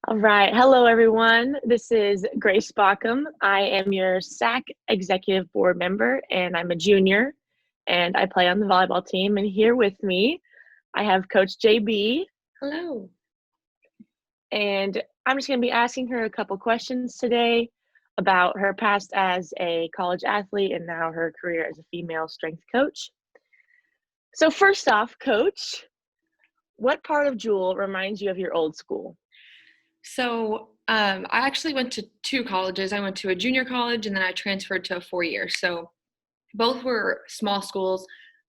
All right. Hello, everyone. This is Grace Baucom. I am your SAAC Executive Board member, and I'm a junior, and I play on the volleyball team. And here with me, I have Coach JB. Hello. And I'm just going to be asking her a couple questions today about her past as a college athlete and now her career as a female strength coach. So first off, Coach, what part of Jewell reminds you of your old school? So I actually went to two colleges. I went to a junior college and then I transferred to a 4-year. So both were small schools.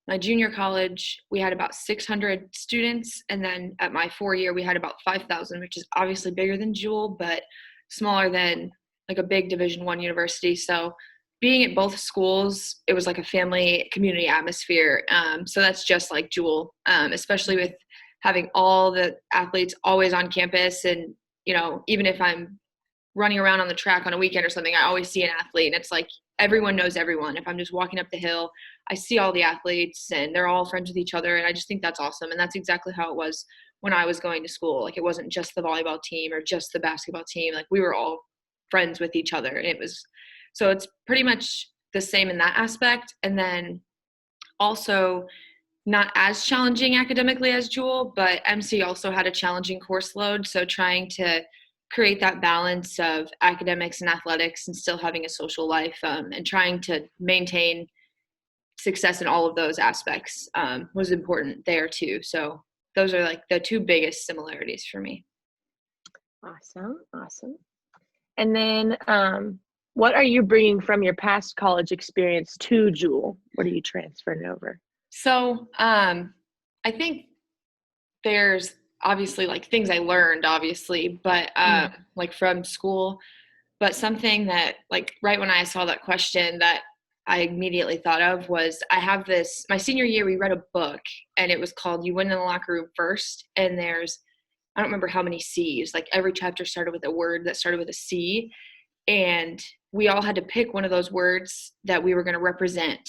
My junior college, we had about 600 students. And then at my 4-year, we had about 5,000, which is obviously bigger than Jewell, but smaller than like a big Division I university. So being at both schools, it was like a family community atmosphere. So that's just like Jewell, especially with having all the athletes always on campus. And, even if I'm running around on the track on a weekend or something, I always see an athlete, and it's like everyone knows everyone. If I'm just walking up the hill, I see all the athletes and they're all friends with each other, and I just think that's awesome. And that's exactly how it was when I was going to school. Like, it wasn't just the volleyball team or just the basketball team. Like, we were all friends with each other, and so it's pretty much the same in that aspect. And then also not as challenging academically as Jewell, but MC also had a challenging course load. So trying to create that balance of academics and athletics and still having a social life, and trying to maintain success in all of those aspects was important there too. So those are like the two biggest similarities for me. Awesome. And then what are you bringing from your past college experience to Jewell? What are you transferring over? So I think there's obviously like things I learned, obviously, but like from school, but something that like right when I saw that question that I immediately thought of was I have this, my senior year, we read a book and it was called You Win in the Locker Room First. And I don't remember how many C's, like every chapter started with a word that started with a C. And we all had to pick one of those words that we were going to represent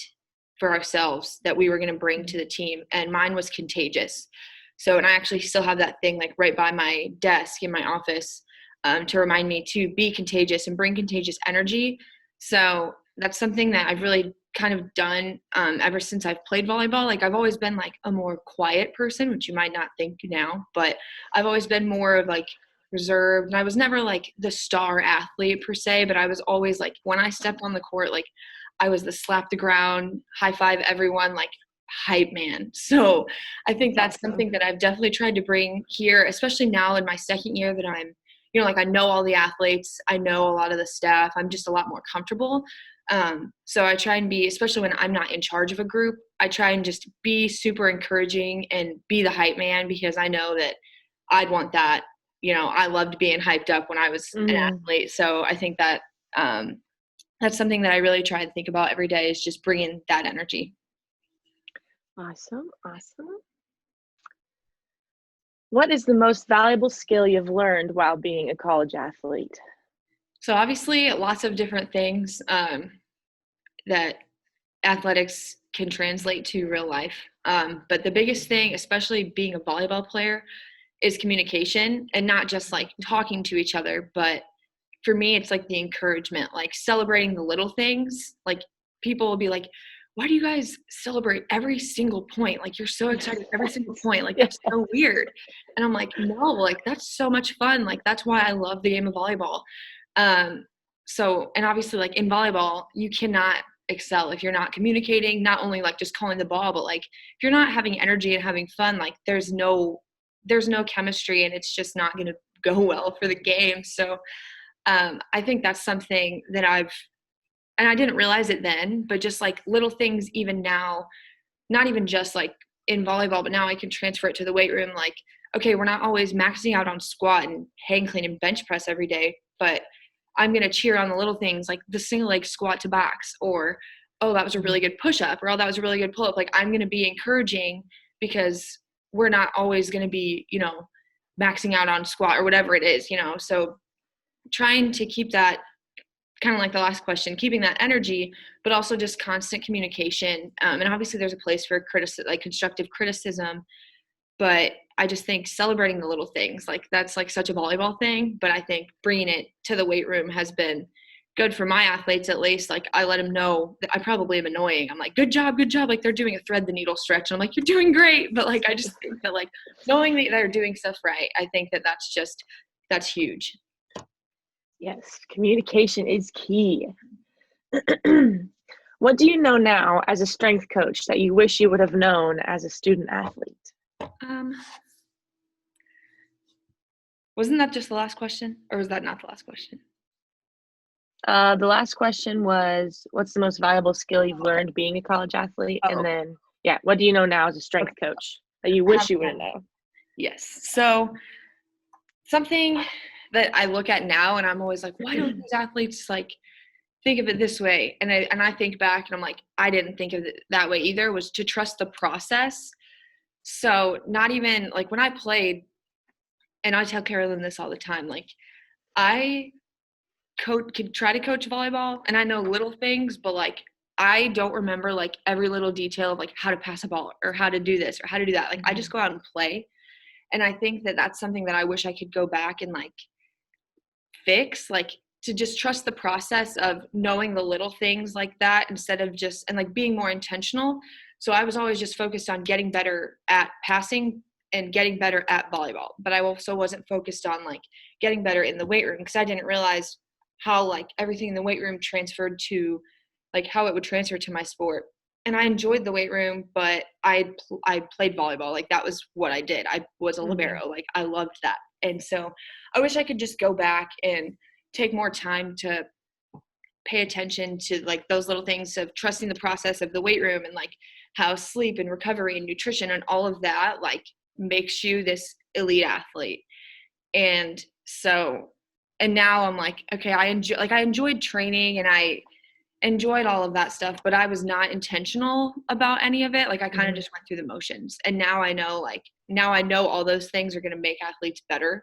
for ourselves, that we were going to bring to the team. And mine was contagious. So, and I actually still have that thing like right by my desk in my office to remind me to be contagious and bring contagious energy. So that's something that I've really kind of done ever since I've played volleyball. Like, I've always been like a more quiet person, which you might not think now, but I've always been more of like reserved. And I was never like the star athlete per se, but I was always like, when I stepped on the court, like I was the slap the ground, high five everyone, like hype man. So I think that's something that I've definitely tried to bring here, especially now in my second year that I'm, like I know all the athletes, I know a lot of the staff, I'm just a lot more comfortable. So I try and be, especially when I'm not in charge of a group, I try and just be super encouraging and be the hype man, because I know that I'd want that. I loved being hyped up when I was an athlete. So I think that that's something that I really try to think about every day, is just bringing that energy. Awesome. What is the most valuable skill you've learned while being a college athlete? So obviously lots of different things that athletics can translate to real life. But the biggest thing, especially being a volleyball player, is communication, and not just like talking to each other, but for me, it's like the encouragement, like celebrating the little things. Like, people will be like, why do you guys celebrate every single point? Like, you're so excited every single point. Like, that's so weird. And I'm like, no, like that's so much fun. Like, that's why I love the game of volleyball. So, and obviously like in volleyball, you cannot excel if you're not communicating, not only like just calling the ball, but like if you're not having energy and having fun, like there's no chemistry, and it's just not going to go well for the game. So I think that's something that and I didn't realize it then, but just like little things even now, not even just like in volleyball, but now I can transfer it to the weight room. Like, okay, we're not always maxing out on squat and hang clean and bench press every day, but I'm going to cheer on the little things, like the single leg squat to box, or, oh, that was a really good push up, or, oh, that was a really good pull up. Like, I'm going to be encouraging, because we're not always going to be, maxing out on squat or whatever it is, so trying to keep that, kind of like the last question, keeping that energy, but also just constant communication. And obviously there's a place for like constructive criticism, but I just think celebrating the little things, like that's like such a volleyball thing, but I think bringing it to the weight room has been good for my athletes. At least, like I let them know that I probably am annoying. I'm like, good job. Like they're doing a thread the needle stretch, and I'm like, you're doing great. But like I just think that like knowing that they're doing stuff right, I think that that's huge. Yes, communication is key. What do you know now as a strength coach that you wish you would have known as a student athlete? Wasn't that just the last question, or was that not the last question? The last question was, what's the most valuable skill you've learned being a college athlete? Oh, and then, yeah, what do you know now as a strength coach that you wish you would have known? Yes. So something that I look at now and I'm always like, why don't these athletes like think of it this way? And I think back and I'm like, I didn't think of it that way either, was to trust the process. So not even like when I played, and I tell Carolyn this all the time, like I could try to coach volleyball and I know little things, but like I don't remember like every little detail of like how to pass a ball or how to do this or how to do that. Like I just go out and play. And I think that that's something that I wish I could go back and like fix, like to just trust the process of knowing the little things like that instead of just, and like being more intentional. So I was always just focused on getting better at passing and getting better at volleyball. But I also wasn't focused on like getting better in the weight room because I didn't realize how like everything in the weight room transferred to like how it would transfer to my sport. And I enjoyed the weight room, but I played volleyball. Like that was what I did. I was a libero. Like I loved that. And so I wish I could just go back and take more time to pay attention to like those little things of trusting the process of the weight room and like how sleep and recovery and nutrition and all of that like makes you this elite athlete. And so, and now I'm like, okay, I enjoyed training and I enjoyed all of that stuff, but I was not intentional about any of it. Like I kind of just went through the motions. And now I know all those things are going to make athletes better.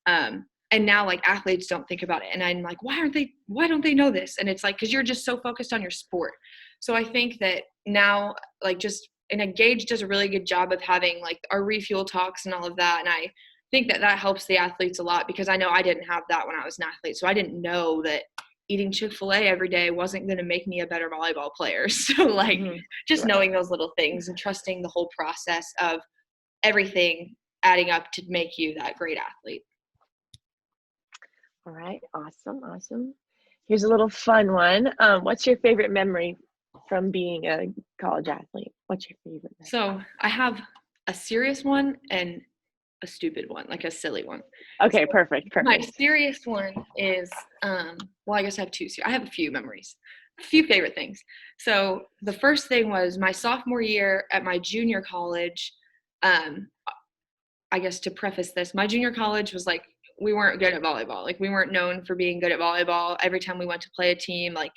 And now like athletes don't think about it. And I'm like, why don't they know this? And it's like, cause you're just so focused on your sport. So I think that now like and Gage does a really good job of having like our refuel talks and all of that. And I think that helps the athletes a lot because I know I didn't have that when I was an athlete. So I didn't know that eating Chick-fil-A every day wasn't going to make me a better volleyball player. So like just knowing those little things and trusting the whole process of everything adding up to make you that great athlete. All right. Awesome. Here's a little fun one. What's your favorite memory from being a college athlete? What's your favorite memory? So I have a serious one and a stupid one, like a silly one. Okay, so perfect. My serious one is, well, I guess I have two. I have a few memories, a few favorite things. So the first thing was my sophomore year at my junior college. I guess to preface this, my junior college was like, we weren't good at volleyball. Like we weren't known for being good at volleyball. Every time we went to play a team, like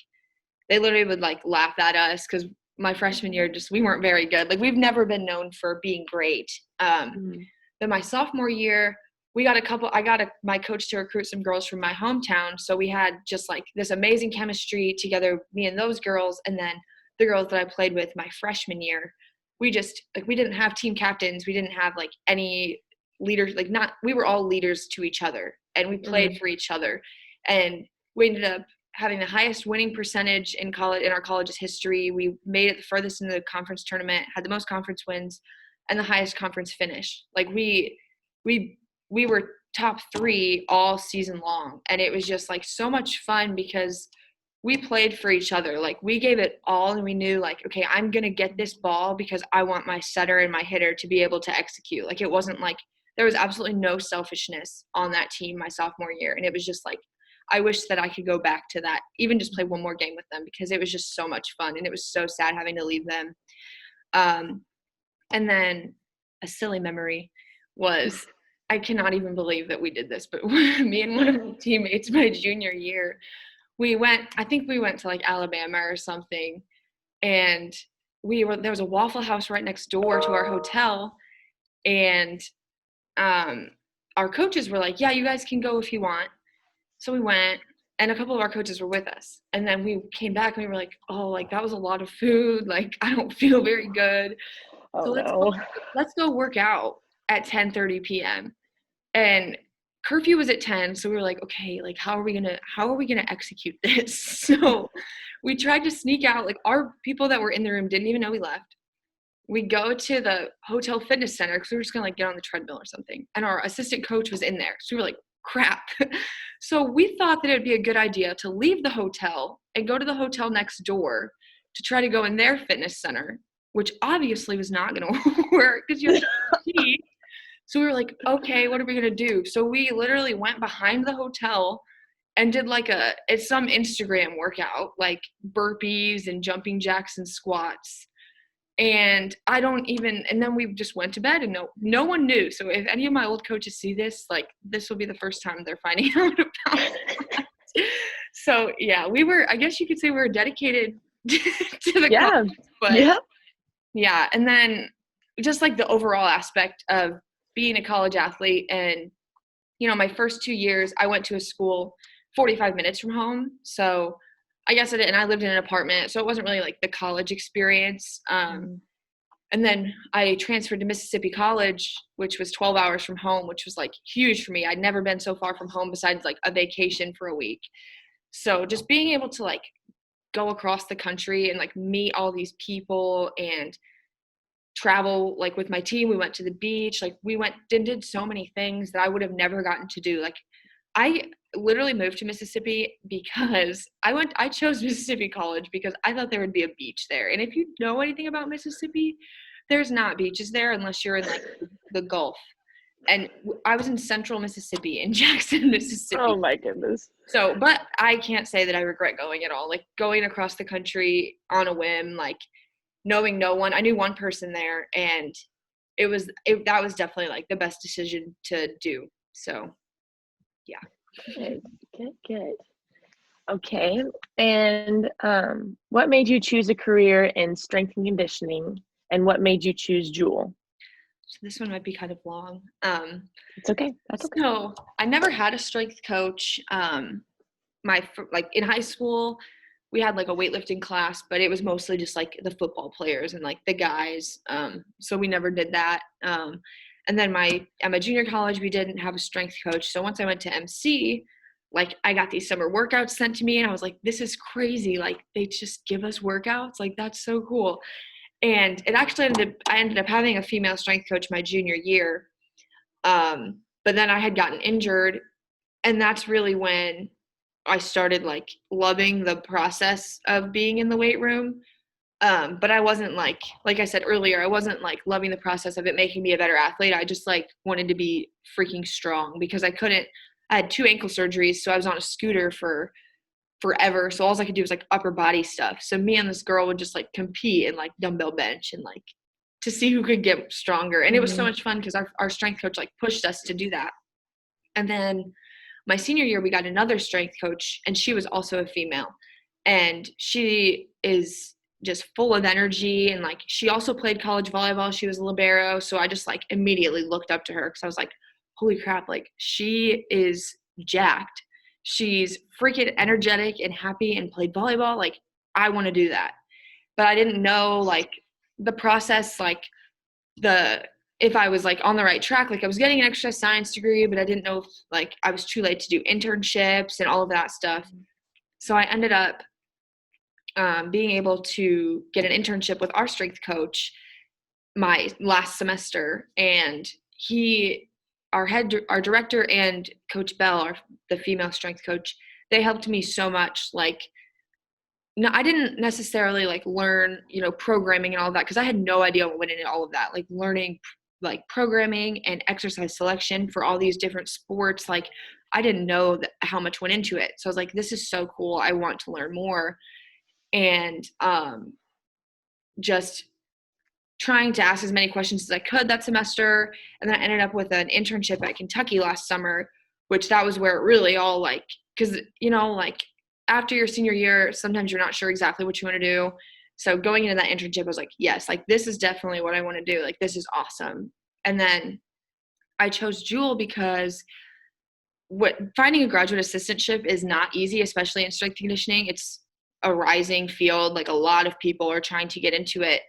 they literally would like laugh at us because my freshman year, we weren't very good. Like we've never been known for being great. Then my sophomore year, I got my coach to recruit some girls from my hometown. So we had just like this amazing chemistry together, me and those girls. And then the girls that I played with my freshman year, we didn't have team captains. We didn't have like any leaders, we were all leaders to each other and we played for each other. And we ended up having the highest winning percentage in our college's history. We made it the furthest into the conference tournament, had the most conference wins and the highest conference finish. Like we were top 3 all season long. And it was just like so much fun because we played for each other. Like we gave it all and we knew like, okay, I'm going to get this ball because I want my setter and my hitter to be able to execute. Like it wasn't like there was absolutely no selfishness on that team my sophomore year. And it was just like, I wish that I could go back to that, even just play one more game with them because it was just so much fun. And it was so sad having to leave them. And then a silly memory was, I cannot even believe that we did this, but me and one of my teammates my junior year, I think we went to like Alabama or something. And there was a Waffle House right next door to our hotel. And our coaches were like, yeah, you guys can go if you want. So we went and a couple of our coaches were with us. And then we came back and we were like, oh, like that was a lot of food. Like, I don't feel very good. So let's go work out. at 10:30 p.m. and curfew was at 10. So we were like, okay, like how are we gonna execute this? So we tried to sneak out. Like our people that were in the room didn't even know we left. We go to the hotel fitness center because we were just gonna like get on the treadmill or something. And our assistant coach was in there. So we were like, crap. So we thought that it would be a good idea to leave the hotel and go to the hotel next door to try to go in their fitness center, which obviously was not gonna work because you have to pee. So we were like, okay, what are we gonna do? So we literally went behind the hotel and did like it's some Instagram workout, like burpees and jumping jacks and squats. And and then we just went to bed and no one knew. So if any of my old coaches see this, like this will be the first time they're finding out about it. So yeah, I guess you could say we were dedicated to the cause, but yeah. And then just like the overall aspect of being a college athlete and, my first 2 years, I went to a school 45 minutes from home. So I guess and I lived in an apartment, so it wasn't really like the college experience. And then I transferred to Mississippi College, which was 12 hours from home, which was like huge for me. I'd never been so far from home besides like a vacation for a week. So just being able to like go across the country and like meet all these people and travel like with my team. We went to the beach, like we went and did so many things that I would have never gotten to do. Like I literally moved to Mississippi because I chose Mississippi College because I thought there would be a beach there. And if you know anything about Mississippi, there's not beaches there unless you're in like the Gulf. And I was in central Mississippi, in Jackson, Mississippi. Oh my goodness. So, but I can't say that I regret going at all. Like going across the country on a whim, like knowing no one. I knew one person there, and that was definitely like the best decision to do. So yeah. Good. Okay. And what made you choose a career in strength and conditioning, and what made you choose Jewell? So this one might be kind of long. It's okay. That's okay. So I never had a strength coach. Like in high school, we had like a weightlifting class, but it was mostly just like the football players and like the guys. So we never did that. And then at my junior college, we didn't have a strength coach. So once I went to MC, like I got these summer workouts sent to me and I was like, this is crazy. Like they just give us workouts. Like that's so cool. And it actually I ended up having a female strength coach my junior year. But then I had gotten injured, and that's really when I started like loving the process of being in the weight room. But I wasn't like I said earlier, I wasn't like loving the process of it making me a better athlete. I just like wanted to be freaking strong because I had 2 ankle surgeries. So I was on a scooter for forever. So all I could do was like upper body stuff. So me and this girl would just like compete and like dumbbell bench and like to see who could get stronger. And it was so much fun because our strength coach like pushed us to do that. And then my senior year, we got another strength coach, and she was also a female. And she is just full of energy. And like, she also played college volleyball. She was a libero. So I just like immediately looked up to her because I was like, holy crap, like she is jacked. She's freaking energetic and happy and played volleyball. Like I want to do that. But I didn't know like the process, like if I was like on the right track. Like I was getting an exercise science degree, but I didn't know if like I was too late to do internships and all of that stuff. So I ended up being able to get an internship with our strength coach my last semester. And our director and Coach Bell, the female strength coach, they helped me so much. Like, no, I didn't necessarily like learn, programming and all of that because I had no idea what went into all of that. Like learning like programming and exercise selection for all these different sports. Like I didn't know how much went into it. So I was like, this is so cool. I want to learn more. And just trying to ask as many questions as I could that semester. And then I ended up with an internship at Kentucky last summer, which that was where it really all like, because, like after your senior year, sometimes you're not sure exactly what you want to do. So going into that internship, I was like, yes, like this is definitely what I want to do. Like this is awesome. And then I chose Jewell because finding a graduate assistantship is not easy, especially in strength conditioning. It's a rising field. Like a lot of people are trying to get into it.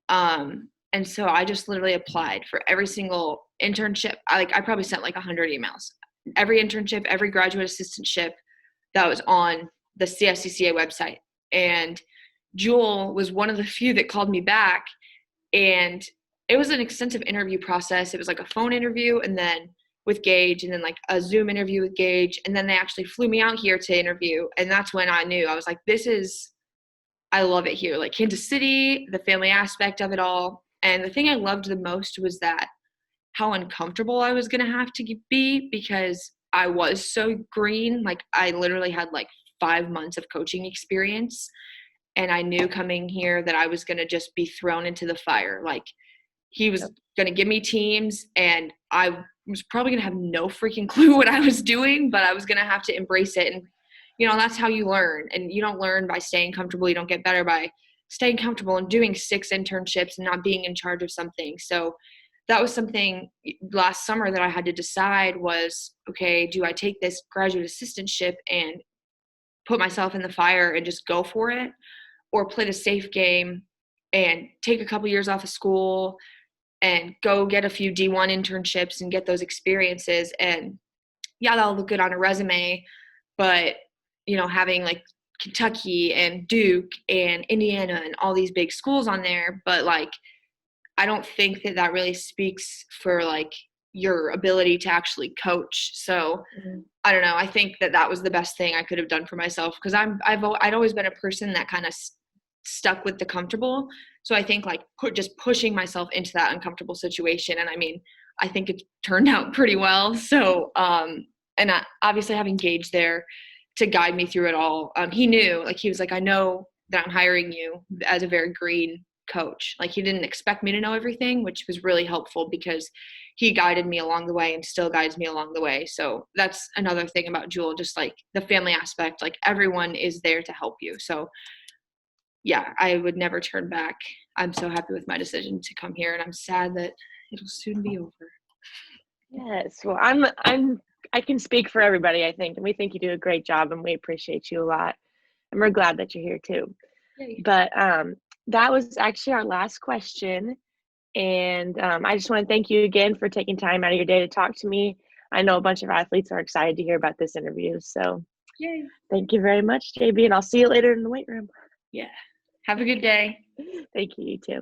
And And so I just literally applied for every single internship. I probably sent like 100 emails. Every internship, every graduate assistantship that was on the CSCCA website. And Jewell was one of the few that called me back. And it was an extensive interview process. It was like a phone interview and then with Gage, and then like a Zoom interview with Gage. And then they actually flew me out here to interview. And that's when I knew, I was like, I love it here. Like Kansas City, the family aspect of it all. And the thing I loved the most was that how uncomfortable I was going to have to be, because I was so green. Like I literally had like 5 months of coaching experience. And I knew coming here that I was going to just be thrown into the fire. Like he was going to give me teams and I was probably going to have no freaking clue what I was doing, but I was going to have to embrace it. And, that's how you learn. And you don't learn by staying comfortable. You don't get better by staying comfortable and doing 6 internships and not being in charge of something. So that was something last summer that I had to decide was, okay, do I take this graduate assistantship and put myself in the fire and just go for it, or play the safe game and take a couple years off of school and go get a few D1 internships and get those experiences? And yeah, that'll look good on a resume, but having like Kentucky and Duke and Indiana and all these big schools on there, but like I don't think that really speaks for like your ability to actually coach. So I don't know. I think that was the best thing I could have done for myself, because I'd always been a person that kind of stuck with the comfortable. So I think like just pushing myself into that uncomfortable situation. And I mean, I think it turned out pretty well. So, and obviously having Gage there to guide me through it all. He knew, like, he was like, I know that I'm hiring you as a very green coach. Like he didn't expect me to know everything, which was really helpful because he guided me along the way and still guides me along the way. So that's another thing about Jewell, just like the family aspect, like everyone is there to help you. So yeah, I would never turn back. I'm so happy with my decision to come here, and I'm sad that it'll soon be over. Yes. Well, I can speak for everybody, I think, and we think you do a great job and we appreciate you a lot. And we're glad that you're here too. Yay. But that was actually our last question. And I just want to thank you again for taking time out of your day to talk to me. I know a bunch of athletes are excited to hear about this interview. So Yay. Thank you very much, JB, and I'll see you later in the weight room. Yeah. Have a good day. Thank you, you too.